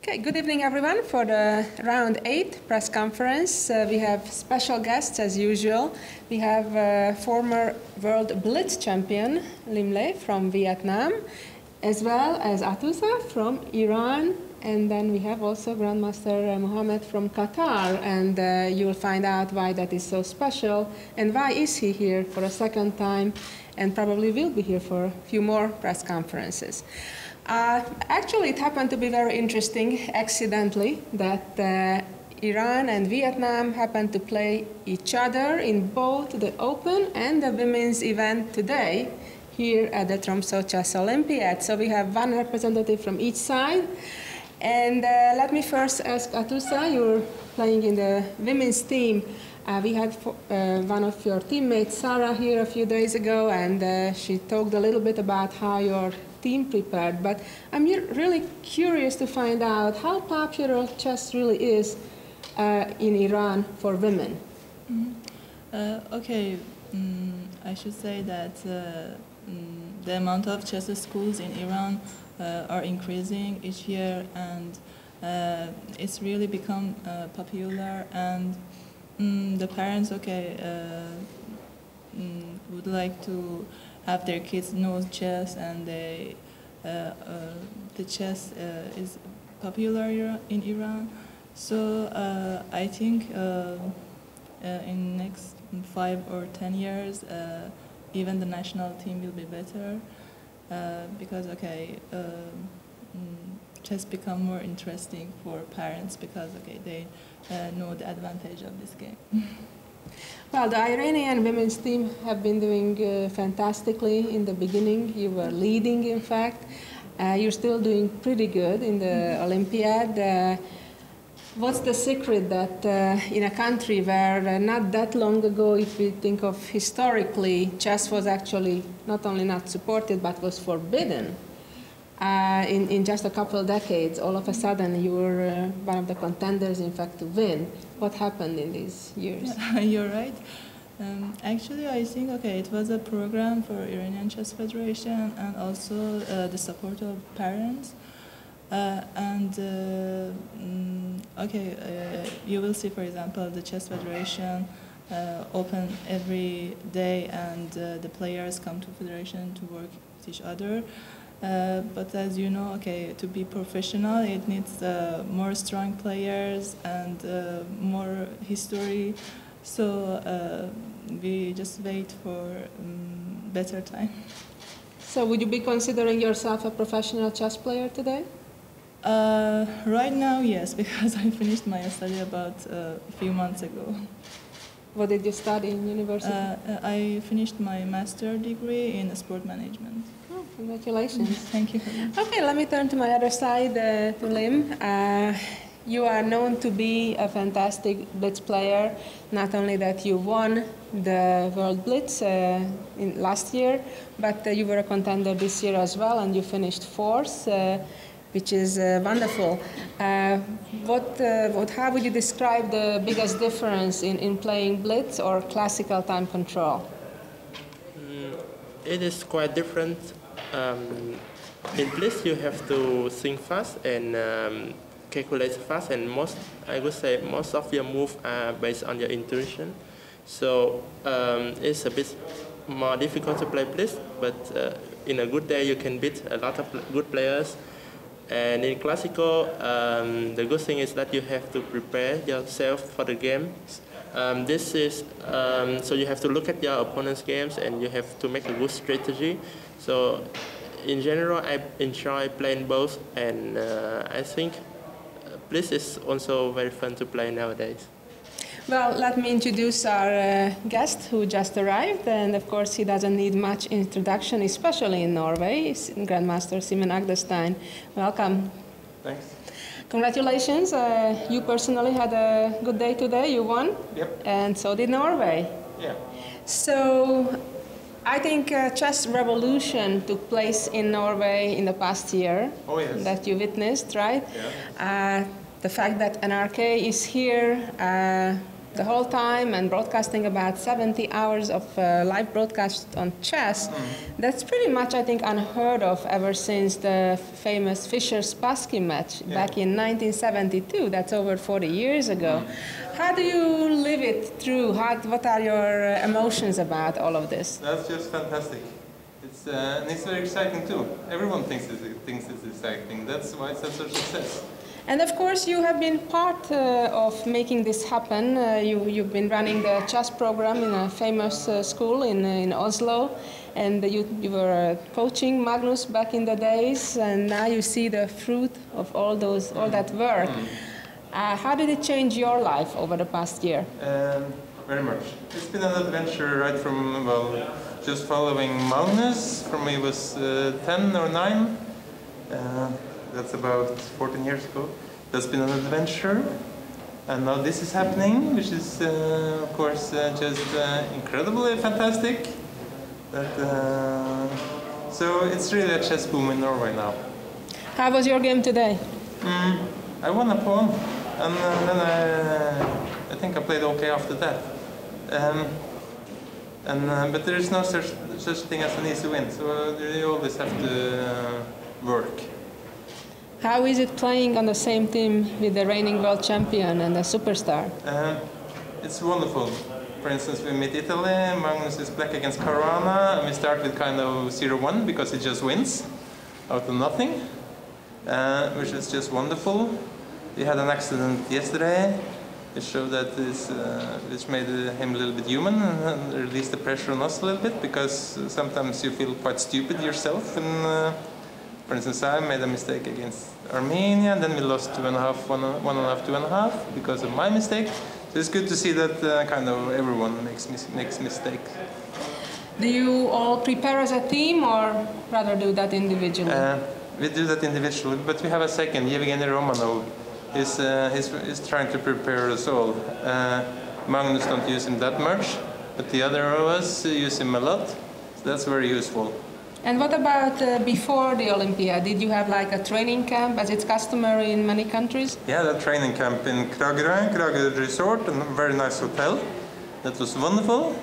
Okay, good evening everyone. For the round 8 press conference, we have special guests as usual. We have former world Blitz champion Lim Le from Vietnam, as well as Atusa from Iran, and then we have also Grandmaster Mohammed from Qatar, and you will find out why that is so special and why is he here for a second time and probably will be here for a few more press conferences. Actually, it happened to be very interesting, accidentally, that Iran and Vietnam happened to play each other in both the Open and the women's event today here at the Tromsø Chess Olympiad. So we have one representative from each side. And let me first ask Atusa, you're playing in the women's team. We had one of your teammates, Sarah, here a few days ago, and she talked a little bit about how your team prepared. But I'm really curious to find out how popular chess really is in Iran for women. I should say that the amount of chess schools in Iran are increasing each year, and it's really become popular, and the parents would like to have their kids know chess, and the chess is popular in Iran. So I think in next 5 or 10 years even the national team will be better because chess become more interesting for parents because they know the advantage of this game. Well, the Iranian women's team have been doing fantastically in the beginning. You were leading, in fact. You're still doing pretty good in the Olympiad. What's the secret that in a country where not that long ago, if we think of historically, chess was actually not only not supported but was forbidden, in just a couple of decades, all of a sudden you were one of the contenders, in fact, to win. What happened in these years? Yeah, you're right. Actually, I think it was a program for Iranian Chess Federation and also the support of parents. You will see, for example, the Chess Federation open every day, and the players come to Federation to work with each other. But as you know, to be professional, it needs more strong players and more history. So we just wait for better time. So would you be considering yourself a professional chess player today? Right now, yes, because I finished my study about a few months ago. What did you study in university? I finished my master's degree in sport management. Oh, congratulations. Thank you. Okay, let me turn to my other side, to Lim. You are known to be a fantastic Blitz player. Not only that you won the World Blitz last year, but you were a contender this year as well, and you finished 4th. Which is wonderful. How would you describe the biggest difference in playing Blitz or classical time control? It is quite different. In Blitz, you have to think fast and calculate fast, and I would say most of your moves are based on your intuition. So it's a bit more difficult to play Blitz, but in a good day, you can beat a lot of good players. And in classical, the good thing is that you have to prepare yourself for the game. So you have to look at your opponent's games and you have to make a good strategy. So in general, I enjoy playing both, and I think Blitz is also very fun to play nowadays. Well, let me introduce our guest who just arrived, and of course he doesn't need much introduction, especially in Norway. It's Grandmaster Simen Agdestein. Welcome. Thanks. Congratulations. You personally had a good day today. You won. Yep. And so did Norway. Yeah. So I think chess revolution took place in Norway in the past year. Oh, yes. That you witnessed, right? Yeah. The fact that NRK is here the whole time and broadcasting about 70 hours of live broadcast on chess. That's pretty much, I think, unheard of ever since the famous Fischer-Spassky match back in 1972. That's over 40 years ago. How do you live it through? What are your emotions about all of this? That's just fantastic. And it's very exciting too. Everyone thinks it's exciting. That's why it's such a success. And of course, you have been part of making this happen. You've been running the chess program in a famous school in Oslo, and you were coaching Magnus back in the days, and now you see the fruit of all that work. How did it change your life over the past year? Very much. It's been an adventure right from, well, just following Magnus from he was 10 or 9. That's about 14 years ago. That's been an adventure. And now this is happening, which is, of course, just incredibly fantastic. So it's really a chess boom in Norway now. How was your game today? I won a pawn, and then I think I played okay after that. But there is no such thing as an easy win, so you always have to work. How is it playing on the same team with the reigning world champion and the superstar? It's wonderful. For instance, we meet Italy, Magnus is black against Caruana, and we start with kind of 0-1 because he just wins out of nothing, which is just wonderful. We had an accident yesterday. It showed that which made him a little bit human and released the pressure on us a little bit, because sometimes you feel quite stupid yourself. And for instance, I made a mistake against Armenia, and then we lost 2.5, 1.5, 2.5 because of my mistake. So it's good to see that kind of everyone makes mistakes. Do you all prepare as a team, or rather do that individually? We do that individually, but we have a second, Yevgeny Romanov. He's trying to prepare us all. Magnus don't use him that much, but the other of us use him a lot. So that's very useful. And what about before the Olympiad? Did you have like a training camp, as it's customary in many countries? Yeah, the training camp in Kragerø Resort, and a very nice hotel. That was wonderful.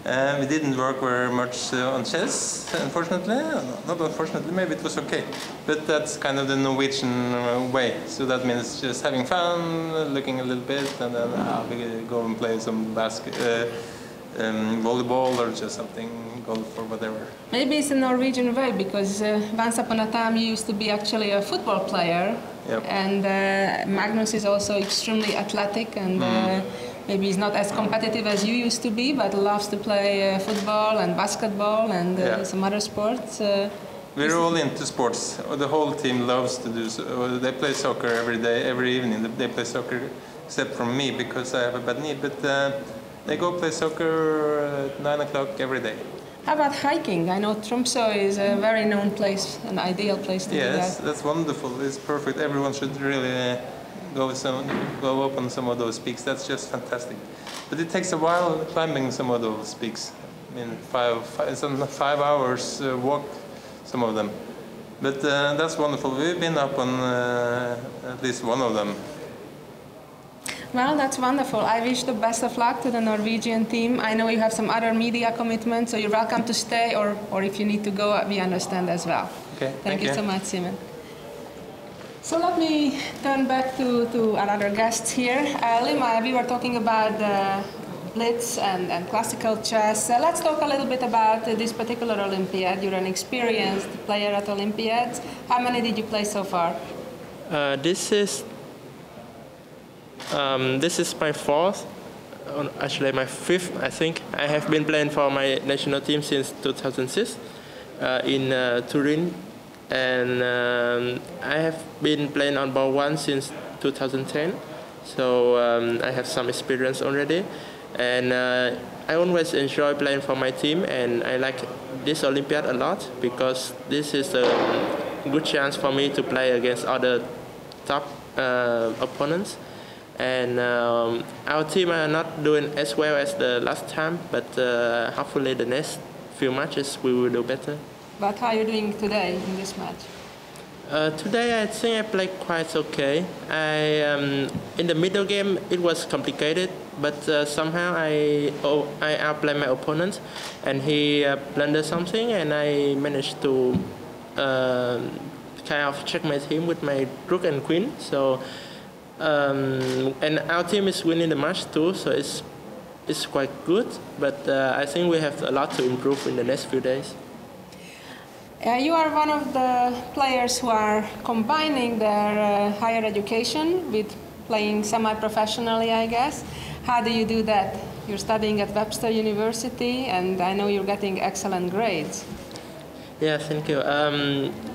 We didn't work very much on chess, unfortunately. Not unfortunately, maybe it was okay. But that's kind of the Norwegian way. So that means just having fun, looking a little bit, and then we go and play some volleyball or just something, golf or whatever. Maybe it's a Norwegian way, because once upon a time you used to be actually a football player. Yep. And Magnus is also extremely athletic, and maybe he's not as competitive as you used to be, but loves to play football and basketball and some other sports. We're all into sports. The whole team loves to do so. They play soccer every day, every evening. They play soccer, except from me, because I have a bad knee. But they go play soccer at 9 o'clock every day. How about hiking? I know Tromsø is a very known place, an ideal place to do that. Yes, that's wonderful. It's perfect. Everyone should really go up on some of those peaks. That's just fantastic. But it takes a while climbing some of those peaks. I mean, 5 hours walk, some of them. But that's wonderful. We've been up on at least one of them. Well, that's wonderful. I wish the best of luck to the Norwegian team. I know you have some other media commitments, so you're welcome to stay, or if you need to go, we understand as well. Okay, Thank you so much, Simon. So let me turn back to our other guests here. Lima, we were talking about Blitz and classical chess. Let's talk a little bit about this particular Olympiad. You're an experienced player at Olympiads. How many did you play so far? This is my fourth, actually my fifth, I think. I have been playing for my national team since 2006 in Turin, and I have been playing on ball 1 since 2010, so I have some experience already, and I always enjoy playing for my team, and I like this Olympiad a lot because this is a good chance for me to play against other top opponents. And our team are not doing as well as the last time, but hopefully the next few matches we will do better. But how are you doing today in this match? Today I think I played quite okay. In the middle game it was complicated, but somehow I outplayed my opponent, and he blundered something, and I managed to kind of checkmate him with my rook and queen. So and our team is winning the match too, so it's quite good. But I think we have a lot to improve in the next few days. You are one of the players who are combining their higher education with playing semi-professionally, I guess. How do you do that? You're studying at Webster University, and I know you're getting excellent grades. Yeah, thank you.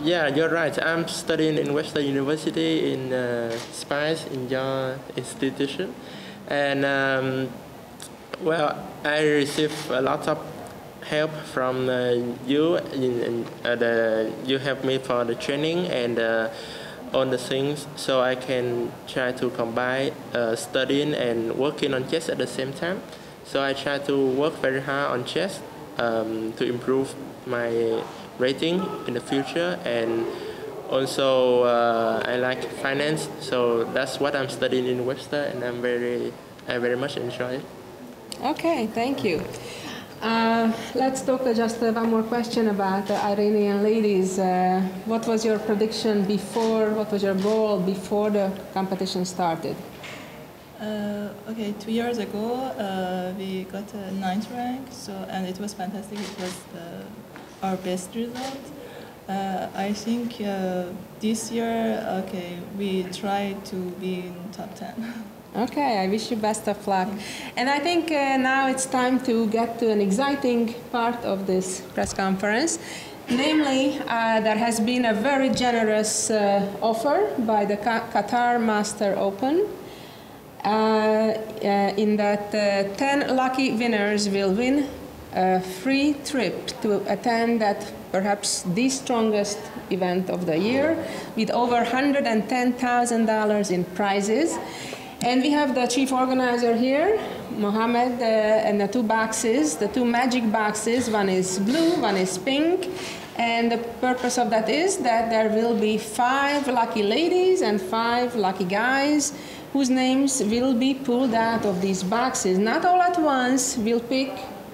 Yeah, you're right. I'm studying in Webster University in Spice, in your institution. And, well, I receive a lot of help from you. You help me for the training and all the things, so I can try to combine studying and working on chess at the same time. So I try to work very hard on chess to improve my rating in the future, and also I like finance, so that's what I'm studying in Webster, and I very much enjoy it. Okay, thank you. Let's talk just one more question about the Iranian ladies. What was your prediction before, what was your goal before the competition started? Okay, 2 years ago we got a 9th rank, and it was fantastic. It was our best result. I think this year, okay, we try to be in top 10. Okay, I wish you best of luck. And I think now it's time to get to an exciting part of this press conference. Namely, there has been a very generous offer by the Qatar Masters Open in that 10 lucky winners will win a free trip to attend that perhaps the strongest event of the year with over $110,000 in prizes. And we have the chief organizer here, Mohammed, and the two boxes, the two magic boxes. One is blue, one is pink. And the purpose of that is that there will be 5 lucky ladies and 5 lucky guys whose names will be pulled out of these boxes. Not all at once. We'll pick...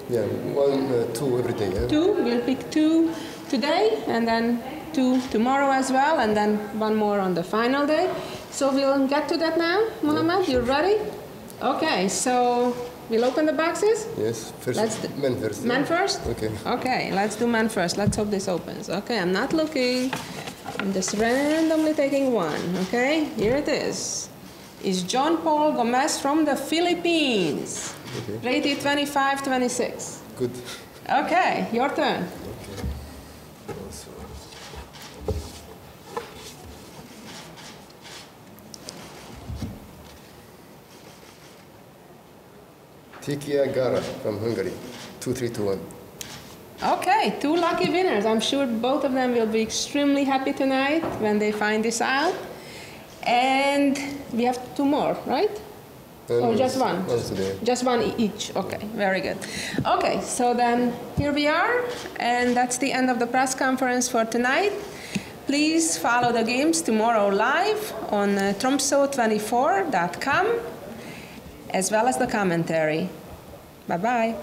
Yeah, 1, 2 every day. Yeah? 2. We'll pick 2 today, and then 2 tomorrow as well, and then 1 more on the final day. So we'll get to that now, Mohammed. You ready? Okay, so we'll open the boxes? Yes, first. Men first. Men first? Okay. Okay, let's do men first. Let's hope this opens. Okay, I'm not looking. I'm just randomly taking one. Okay, here it is. It's John Paul Gomez from the Philippines. Okay. Rated 25-26. Good. Okay, your turn. Tikia Gara from Hungary, 2-3-2-1. Okay, 2 lucky winners. I'm sure both of them will be extremely happy tonight when they find this out. And we have 2 more, right? Or just 1? Just 1 each. Okay, very good. Okay, so then here we are, and that's the end of the press conference for tonight. Please follow the games tomorrow live on Tromsø24.com, as well as the commentary. Bye-bye.